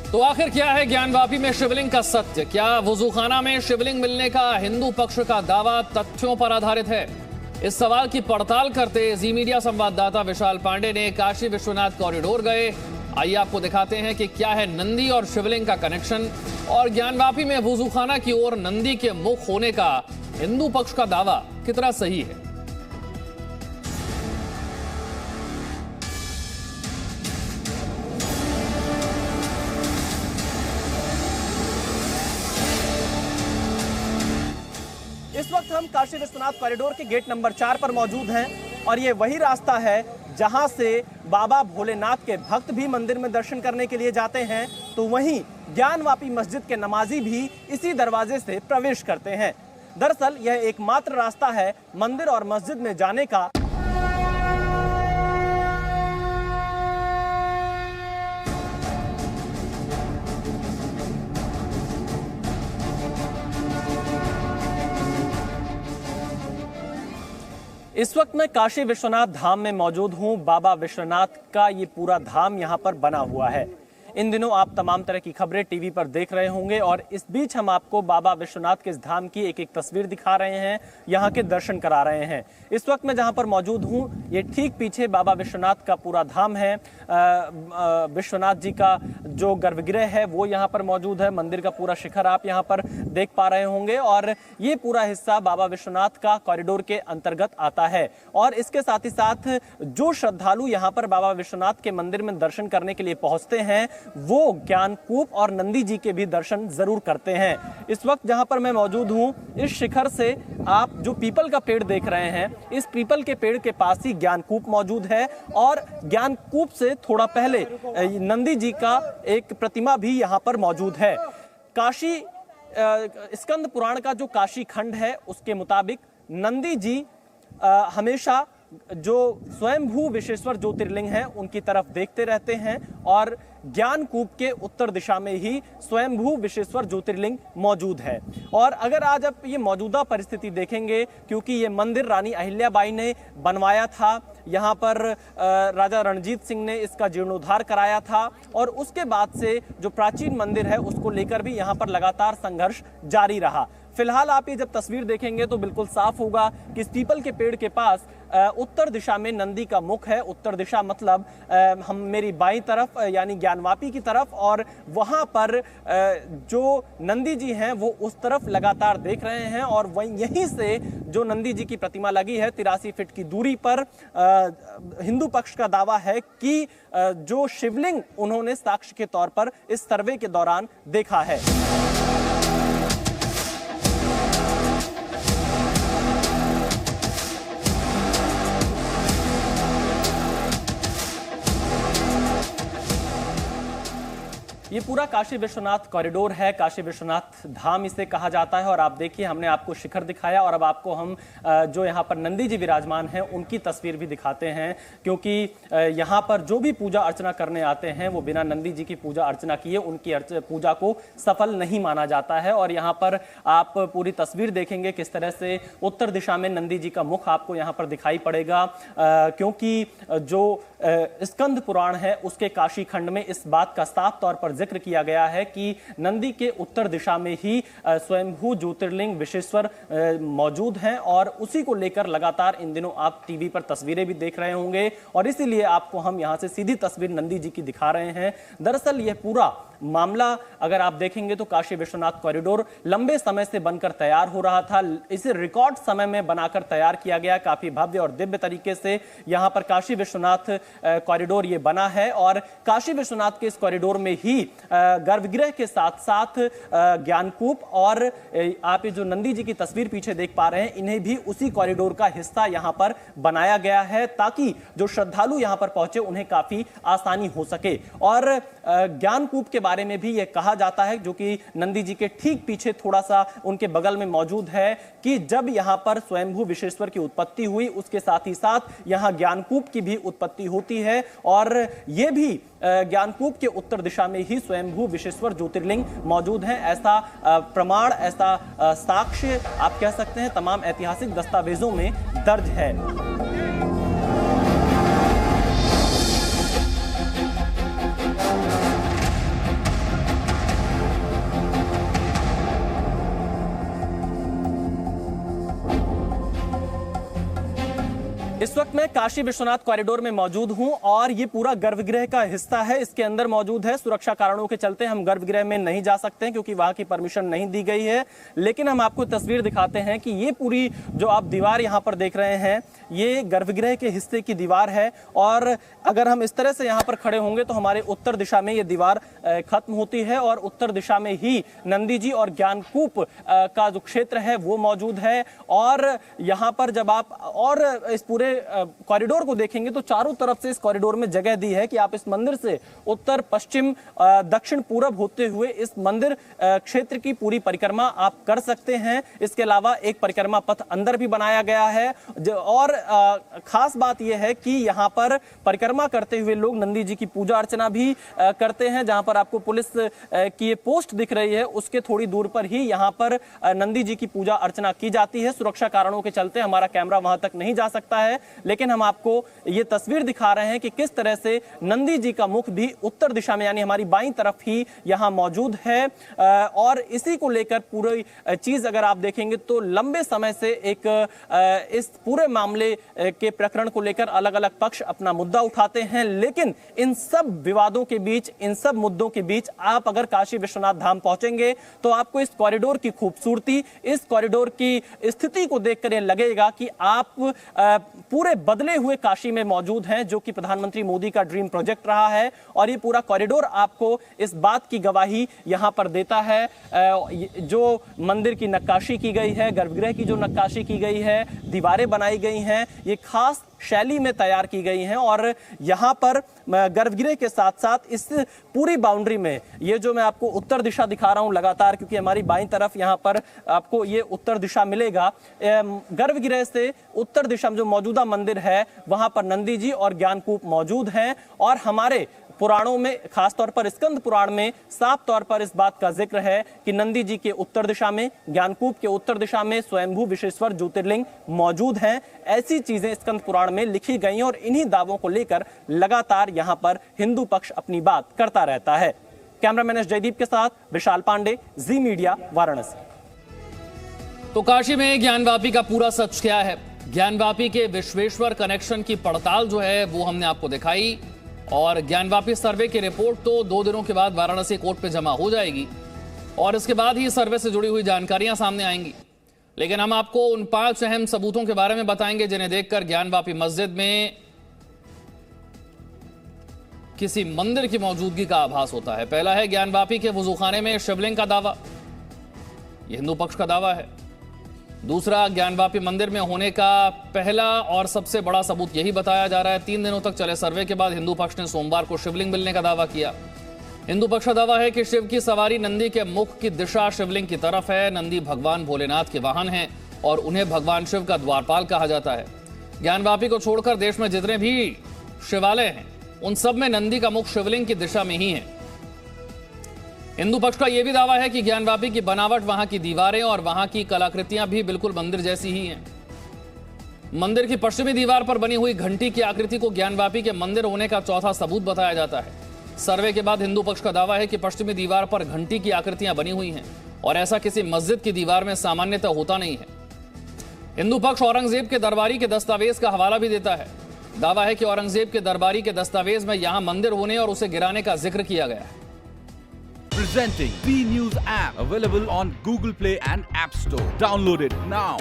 तो आखिर क्या है ज्ञानवापी में शिवलिंग का सत्य? क्या वुजूखाना में शिवलिंग मिलने का हिंदू पक्ष का दावा तथ्यों पर आधारित है? इस सवाल की पड़ताल करते जी मीडिया संवाददाता विशाल पांडे ने काशी विश्वनाथ कॉरिडोर गए। आइए आपको दिखाते हैं कि क्या है नंदी और शिवलिंग का कनेक्शन, और ज्ञानवापी में वुजूखाना की ओर नंदी के मुख होने का हिंदू पक्ष का दावा कितना सही है। इस वक्त हम काशी विश्वनाथ कॉरिडोर के गेट नंबर 4 पर मौजूद हैं और ये वही रास्ता है जहां से बाबा भोलेनाथ के भक्त भी मंदिर में दर्शन करने के लिए जाते हैं, तो वहीं ज्ञानवापी मस्जिद के नमाजी भी इसी दरवाजे से प्रवेश करते हैं। दरअसल यह एकमात्र रास्ता है मंदिर और मस्जिद में जाने का। इस वक्त मैं काशी विश्वनाथ धाम में मौजूद हूं। बाबा विश्वनाथ का ये पूरा धाम यहां पर बना हुआ है। इन दिनों आप तमाम तरह की खबरें टीवी पर देख रहे होंगे और इस बीच हम आपको बाबा विश्वनाथ के इस धाम की एक एक तस्वीर दिखा रहे हैं, यहाँ के दर्शन करा रहे हैं। इस वक्त मैं जहाँ पर मौजूद हूँ, ये ठीक पीछे बाबा विश्वनाथ का पूरा धाम है। विश्वनाथ जी का जो गर्भगृह है वो यहाँ पर मौजूद है। मंदिर का पूरा शिखर आप यहाँ पर देख पा रहे होंगे और ये पूरा हिस्सा बाबा विश्वनाथ का कॉरिडोर के अंतर्गत आता है। और इसके साथ ही साथ जो श्रद्धालु यहाँ पर बाबा विश्वनाथ के मंदिर में दर्शन करने के लिए पहुंचते हैं वो ज्ञानकूप और नंदी जी के भी दर्शन जरूर करते हैं। इस वक्त जहां पर मैं मौजूद हूं, इस शिखर से आप जो पीपल का पेड़ देख रहे हैं, इस पीपल के पेड़ के पास ही ज्ञानकूप मौजूद है और ज्ञानकूप से थोड़ा पहले नंदी जी का एक प्रतिमा भी यहां पर मौजूद है। काशी स्कंद पुराण का जो काशी खंड है उसके मुताबिक नंदी जी हमेशा जो स्वयंभू विश्वेश्वर ज्योतिर्लिंग हैं उनकी तरफ देखते रहते हैं और ज्ञानकूप के उत्तर दिशा में ही स्वयंभू विश्वेश्वर ज्योतिर्लिंग मौजूद है। और अगर आज आप ये मौजूदा परिस्थिति देखेंगे, क्योंकि ये मंदिर रानी अहिल्याबाई ने बनवाया था, यहाँ पर राजा रणजीत सिंह ने इसका जीर्णोद्धार कराया था और उसके बाद से जो प्राचीन मंदिर है उसको लेकर भी यहाँ पर लगातार संघर्ष जारी रहा। फिलहाल आप ये जब तस्वीर देखेंगे तो बिल्कुल साफ होगा कि इस पीपल के पेड़ के पास उत्तर दिशा में नंदी का मुख है। उत्तर दिशा मतलब हम मेरी बाईं तरफ यानी ज्ञानवापी की तरफ, और वहां पर जो नंदी जी हैं वो उस तरफ लगातार देख रहे हैं और वहीं यहीं से जो नंदी जी की प्रतिमा लगी है 83 फीट की दूरी पर, हिंदू पक्ष का दावा है कि जो शिवलिंग उन्होंने साक्ष्य के तौर पर इस सर्वे के दौरान देखा है। ये पूरा काशी विश्वनाथ कॉरिडोर है, काशी विश्वनाथ धाम इसे कहा जाता है। और आप देखिए, हमने आपको शिखर दिखाया और अब आपको हम जो यहाँ पर नंदी जी विराजमान हैं उनकी तस्वीर भी दिखाते हैं, क्योंकि यहाँ पर जो भी पूजा अर्चना करने आते हैं वो बिना नंदी जी की पूजा अर्चना किए उनकी पूजा को सफल नहीं माना जाता है। और यहाँ पर आप पूरी तस्वीर देखेंगे किस तरह से उत्तर दिशा में नंदी जी का मुख आपको यहाँ पर दिखाई पड़ेगा, क्योंकि जो स्कंद पुराण है उसके काशी खंड में इस बात का साफ तौर पर जिक्र किया गया है कि नंदी के उत्तर दिशा में ही स्वयंभू ज्योतिर्लिंग विश्वेश्वर मौजूद हैं और उसी को लेकर लगातार इन दिनों आप टीवी पर तस्वीरें भी देख रहे होंगे और इसीलिए आपको हम यहां से सीधी तस्वीर नंदी जी की दिखा रहे हैं। दरअसल यह पूरा मामला अगर आप देखेंगे तो काशी विश्वनाथ कॉरिडोर लंबे समय से बनकर तैयार हो रहा था। इसे रिकॉर्ड समय में बनाकर तैयार किया गया, काफी भव्य और दिव्य तरीके से यहां पर काशी विश्वनाथ कॉरिडोर ये बना है और काशी विश्वनाथ के इस कॉरिडोर में ही गर्भगृह के साथ साथ ज्ञानकूप और आप ये जो नंदी जी की तस्वीर पीछे देख पा रहे हैं इन्हें भी उसी कॉरिडोर का हिस्सा यहां पर बनाया गया है, ताकि जो श्रद्धालु यहां पर पहुंचे उन्हें काफी आसानी हो सके। और ज्ञानकूप के बारे में भी यह कहा जाता है, जो कि नंदी जी के ठीक पीछे थोड़ा सा उनके बगल में मौजूद है, कि जब यहां पर स्वयंभू विश्वेश्वर की उत्पत्ति हुई उसके साथ ही साथ यहां ज्ञानकूप की भी उत्पत्ति होती है और यह भी ज्ञानकूप के उत्तर दिशा में ही स्वयंभू विश्वेश्वर ज्योतिर्लिंग मौजूद है। ऐसा प्रमाण, ऐसा साक्ष्य आप कह सकते हैं तमाम ऐतिहासिक दस्तावेजों में दर्ज है। इस वक्त मैं काशी विश्वनाथ कॉरिडोर में मौजूद हूं और ये पूरा गर्भगृह का हिस्सा है, इसके अंदर मौजूद है। सुरक्षा कारणों के चलते हम गर्भगृह में नहीं जा सकते हैं क्योंकि वहां की परमिशन नहीं दी गई है, लेकिन हम आपको तस्वीर दिखाते हैं कि ये पूरी जो आप दीवार यहां पर देख रहे हैं ये गर्भगृह के हिस्से की दीवार है। और अगर हम इस तरह से यहां पर खड़े होंगे तो हमारे उत्तर दिशा में ये दीवार खत्म होती है और उत्तर दिशा में ही नंदी जी और ज्ञानकूप का जो क्षेत्र है वो मौजूद है। और यहां पर जब आप और इस पूरे कॉरिडोर को देखेंगे तो चारों तरफ से इस कॉरिडोर में जगह दी है कि आप इस मंदिर से उत्तर पश्चिम दक्षिण पूरब होते हुए इस मंदिर क्षेत्र की पूरी परिक्रमा आप कर सकते हैं। इसके अलावा एक परिक्रमा पथ अंदर भी बनाया गया है और खास बात यह है कि यहाँ पर परिक्रमा करते हुए लोग नंदी जी की पूजा अर्चना भी करते हैं। जहां पर आपको पुलिस की ये पोस्ट दिख रही है उसके थोड़ी दूर पर ही यहाँ पर नंदी जी की पूजा अर्चना की जाती है। सुरक्षा कारणों के चलते हमारा कैमरा वहां तक नहीं जा सकता है, लेकिन हम आपको ये तस्वीर दिखा रहे हैं कि किस तरह से नंदी जी का मुख भी उत्तर दिशा में यानी हमारी बाईं तरफ ही यहां मौजूद है। और इसी को लेकर पूरी चीज अगर आप देखेंगे तो लंबे समय से एक इस पूरे मामले के प्रकरण को लेकर अलग अलग पक्ष अपना मुद्दा उठाते हैं, लेकिन इन सब विवादों के बीच, इन सब मुद्दों के बीच आप अगर काशी विश्वनाथ धाम पहुंचेंगे तो आपको इस कॉरिडोर की खूबसूरती, इस कॉरिडोर की स्थिति को देखकर यह लगेगा कि आप पूरे बदले हुए काशी में मौजूद हैं, जो कि प्रधानमंत्री मोदी का ड्रीम प्रोजेक्ट रहा है। और ये पूरा कॉरिडोर आपको इस बात की गवाही यहां पर देता है। जो मंदिर की नक्काशी की गई है, गर्भगृह की जो नक्काशी की गई है, दीवारें बनाई गई हैं, ये खास शैली में तैयार की गई हैं। और यहां पर गर्भगृह के साथ साथ इस पूरी बाउंड्री में ये जो मैं आपको उत्तर दिशा दिखा रहा हूं लगातार, क्योंकि हमारी बाईं तरफ यहां पर आपको ये उत्तर दिशा मिलेगा। गर्भगृह से उत्तर दिशा में जो मौजूदा मंदिर है वहां पर नंदी जी और ज्ञानकूप मौजूद हैं। और हमारे पुराणों में, खासतौर पर स्कंद पुराण में साफ तौर पर इस बात का जिक्र है कि नंदी जी के उत्तर दिशा में, ज्ञानकूप के उत्तर दिशा में स्वयंभू विश्वेश्वर ज्योतिर्लिंग मौजूद हैं। ऐसी चीजें स्कंद पुराण में लिखी गई और इन्हीं दावों को लेकर लगातार यहां पर हिंदू पक्ष अपनी बात करता रहता है। कैमरामैन जयदीप के साथ विशाल पांडे, जी मीडिया, वाराणसी। तो काशी में ज्ञानवापी का पूरा सच क्या है, ज्ञानवापी के विश्वेश्वर कनेक्शन की पड़ताल जो है वो हमने आपको दिखाई। और ज्ञानवापी सर्वे की रिपोर्ट तो 2 दिनों के बाद वाराणसी कोर्ट पे जमा हो जाएगी और इसके बाद ही सर्वे से जुड़ी हुई जानकारियां सामने आएंगी। लेकिन हम आपको उन 5 अहम सबूतों के बारे में बताएंगे जिन्हें देखकर ज्ञानवापी मस्जिद में किसी मंदिर की मौजूदगी का आभास होता है। पहला है ज्ञानवापी के वजूखाने में शिवलिंग का दावा, यह हिंदू पक्ष का दावा है। दूसरा, ज्ञानवापी मंदिर में होने का पहला और सबसे बड़ा सबूत यही बताया जा रहा है। 3 दिनों तक चले सर्वे के बाद हिंदू पक्ष ने सोमवार को शिवलिंग मिलने का दावा किया। हिंदू पक्ष का दावा है कि शिव की सवारी नंदी के मुख की दिशा शिवलिंग की तरफ है। नंदी भगवान भोलेनाथ के वाहन हैं और उन्हें भगवान शिव का द्वारपाल कहा जाता है। ज्ञानवापी को छोड़कर देश में जितने भी शिवालय हैं उन सब में नंदी का मुख शिवलिंग की दिशा में ही है। हिंदू पक्ष का यह भी दावा है कि ज्ञानवापी की बनावट, वहां की दीवारें और वहां की कलाकृतियां भी बिल्कुल मंदिर जैसी ही हैं। मंदिर की पश्चिमी दीवार पर बनी हुई घंटी की आकृति को ज्ञानवापी के मंदिर होने का चौथा सबूत बताया जाता है। सर्वे के बाद हिंदू पक्ष का दावा है कि पश्चिमी दीवार पर घंटी की आकृतियां बनी हुई हैं और ऐसा किसी मस्जिद की दीवार में सामान्यतः होता नहीं है। हिंदू पक्ष औरंगजेब के दरबारी के दस्तावेज का हवाला भी देता है। दावा है कि औरंगजेब के दरबारी के दस्तावेज में यहां मंदिर होने और उसे गिराने का जिक्र किया गया है। Presenting B News app, available on Google Play and App Store. Download it now.